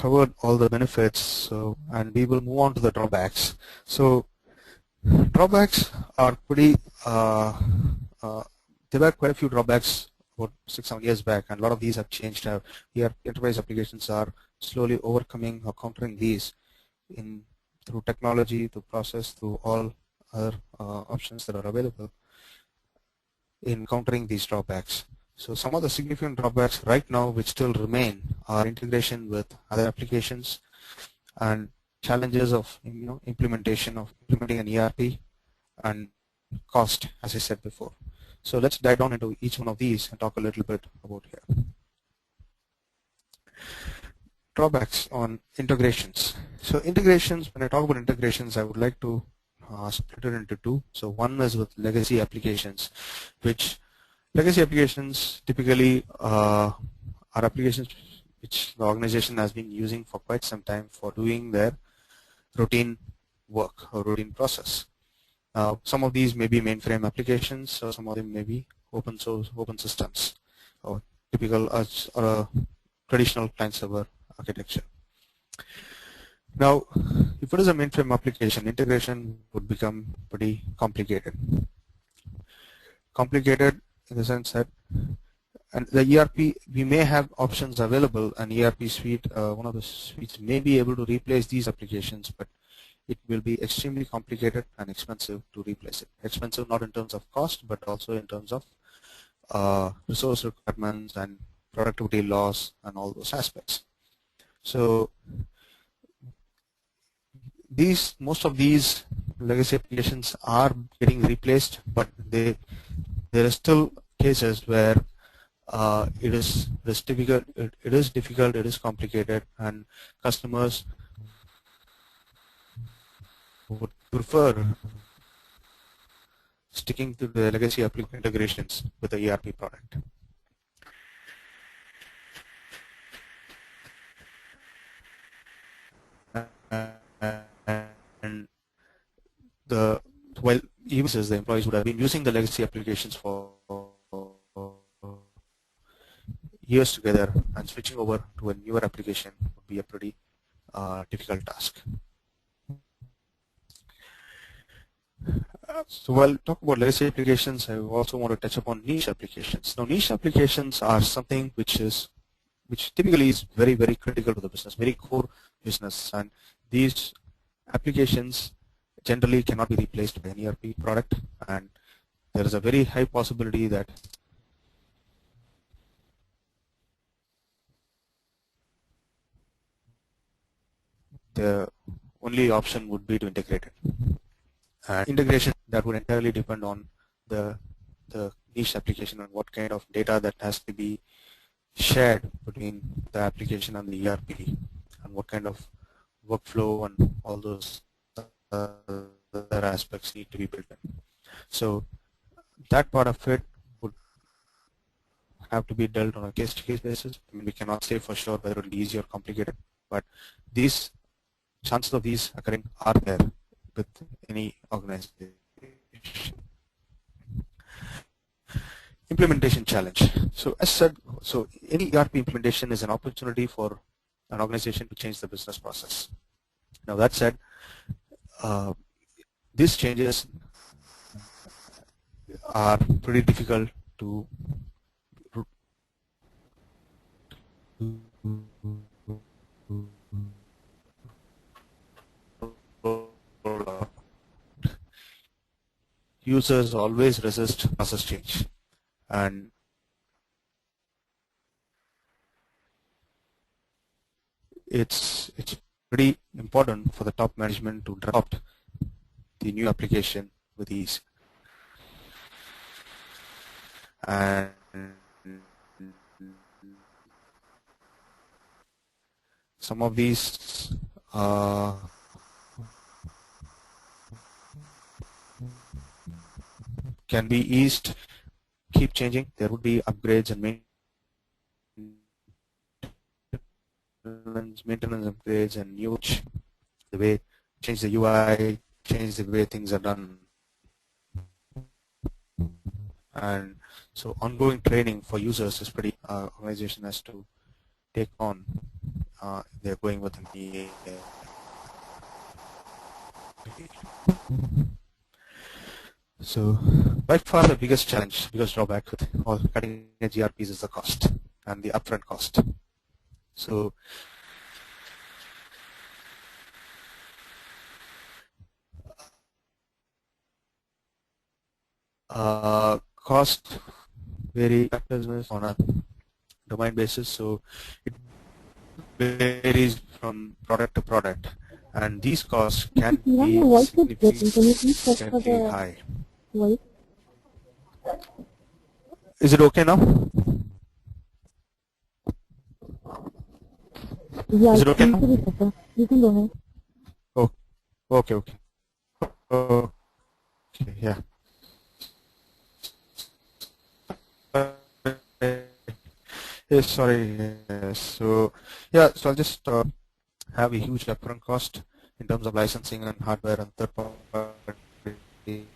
covered all the benefits, so, and we will move on to the drawbacks. So drawbacks are pretty, there were quite a few drawbacks about 6-7 years back, and a lot of these have changed. Here, enterprise applications are slowly overcoming or countering these through technology, through process, through all other options that are available in countering these drawbacks. So some of the significant drawbacks right now which still remain are integration with other applications and challenges of implementing an ERP and cost, as I said before. So let's dive down into each one of these and talk a little bit about here. Drawbacks on integrations. So integrations, when I talk about integrations, I would like to split it into two. So one is with legacy applications, which legacy applications typically are applications which the organization has been using for quite some time for doing their routine work or routine process. Some of these may be mainframe applications, or some of them may be open systems, or typical or a traditional client-server architecture. Now, if it is a mainframe application, integration would become pretty complicated. Complicated in the sense that, and the ERP, we may have options available, an ERP suite, one of the suites may be able to replace these applications, but it will be extremely complicated and expensive to replace it. Expensive not in terms of cost, but also in terms of resource requirements and productivity loss and all those aspects. So most of these legacy applications are getting replaced, but there are still cases where it is difficult, it is complicated, and customers would prefer sticking to the legacy application integrations with the ERP product. And while users, the employees would have been using the legacy applications for years together, and switching over to a newer application would be a pretty difficult task. So while talking about legacy applications, I also want to touch upon niche applications. Now, niche applications are something which typically is very, very critical to the business, very core business, and these applications generally cannot be replaced by an ERP product, and there is a very high possibility that the only option would be to integrate it. Integration that would entirely depend on the niche application and what kind of data that has to be shared between the application and the ERP, and what kind of workflow and all those other aspects need to be built in. So that part of it would have to be dealt on a case-to-case basis. I mean, we cannot say for sure whether it will be easy or complicated, but these chances of these occurring are there with any organization. Implementation challenge. So as said, so any ERP implementation is an opportunity for an organization to change the business process. Now that said, these changes are pretty difficult to users always resist process change, and it's pretty important for the top management to adopt the new application with ease. And some of these can be eased, keep changing. There would be upgrades and maintenance upgrades and new the way, change the UI, change the way things are done. And so ongoing training for users is pretty organization has to take on they're going with an EA. So by far the biggest challenge, biggest drawback with all cutting edge ERPs is the cost and the upfront cost. So cost vary business on a domain basis, so it varies from product to product, and these costs can be significantly high. Is it okay now? Yeah, is it okay now? You can go ahead. Oh, okay. Okay, yeah. Yes, sorry. Yes. So yeah, so I'll just have a huge upfront cost in terms of licensing and hardware and third party.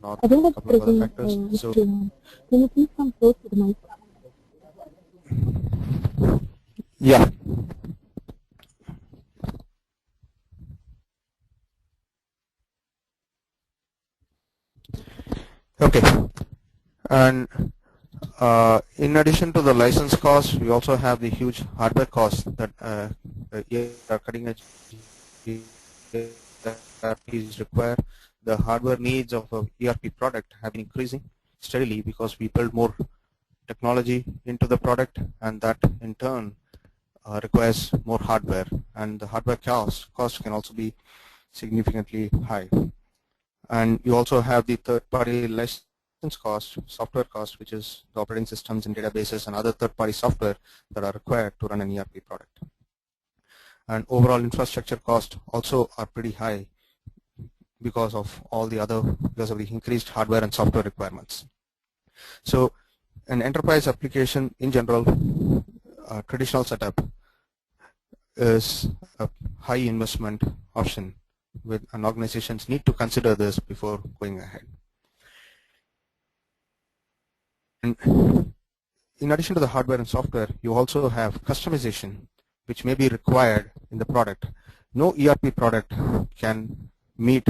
I think that's couple of other pretty, factors. So can you please come close to the mic? yeah. Okay. And in addition to the license cost, we also have the huge hardware costs that cutting edge ERPs require. The hardware needs of a ERP product have been increasing steadily because we build more technology into the product, and that in turn requires more hardware, and the hardware cost can also be significantly high. And you also have the third-party license cost, software cost, which is the operating systems and databases and other third-party software that are required to run an ERP product. And overall infrastructure costs also are pretty high because of the increased hardware and software requirements. So an enterprise application in general, traditional setup is a high investment option, and organizations need to consider this before going ahead. And in addition to the hardware and software, you also have customization, which may be required in the product. No ERP product can meet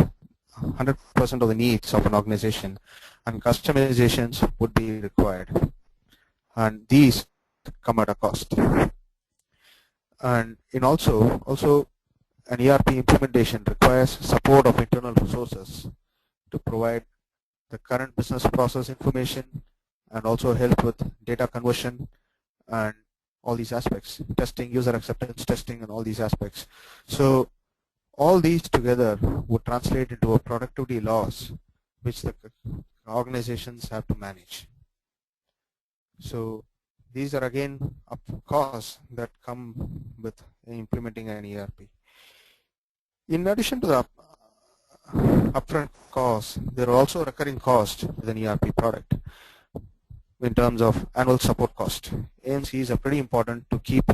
100% of the needs of an organization, and customizations would be required. And these come at a cost. And also an ERP implementation requires support of internal resources to provide the current business process information and also help with data conversion and all these aspects, testing, user acceptance testing, and all these aspects. So all these together would translate into a productivity loss which the organizations have to manage. So these are again costs that come with implementing an ERP. In addition to the upfront costs, there are also recurring costs with an ERP product in terms of annual support cost. AMCs are pretty important to keep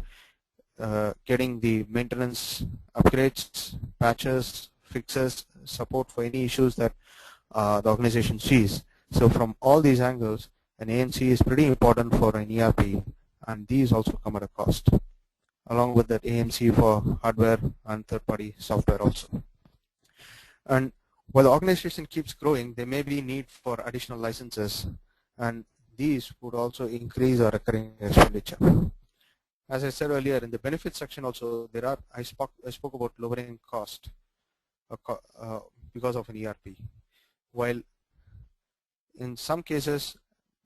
getting the maintenance upgrades, patches, fixes, support for any issues that the organization sees. So from all these angles, an ANC is pretty important for an ERP, and these also come at a cost, along with that AMC for hardware and third-party software also. And while the organization keeps growing, there may be need for additional licenses, and these would also increase our recurring expenditure. As I said earlier, in the benefits section also, I spoke about lowering cost because of an ERP. While in some cases,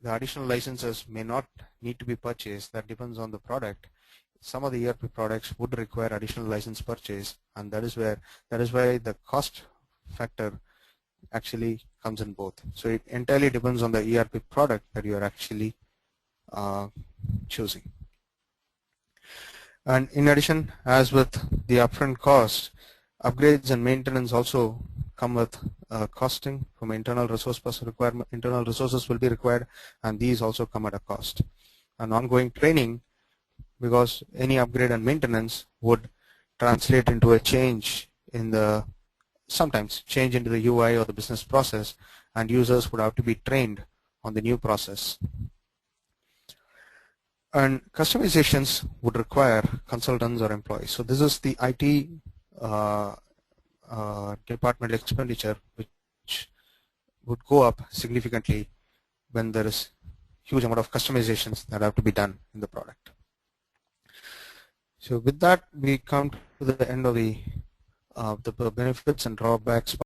the additional licenses may not need to be purchased. That depends on the product. Some of the ERP products would require additional license purchase, and that is why the cost factor actually comes in both. So it entirely depends on the ERP product that you are actually choosing. And in addition, as with the upfront cost, upgrades and maintenance also come with costing from internal resource requirement. Internal resources will be required, and these also come at a cost. And ongoing training, because any upgrade and maintenance would translate into a change in the sometimes change into the UI or the business process, and users would have to be trained on the new process. And customizations would require consultants or employees. So this is the IT departmental expenditure, which would go up significantly when there is huge amount of customizations that have to be done in the product. So with that, we come to the end of the benefits and drawbacks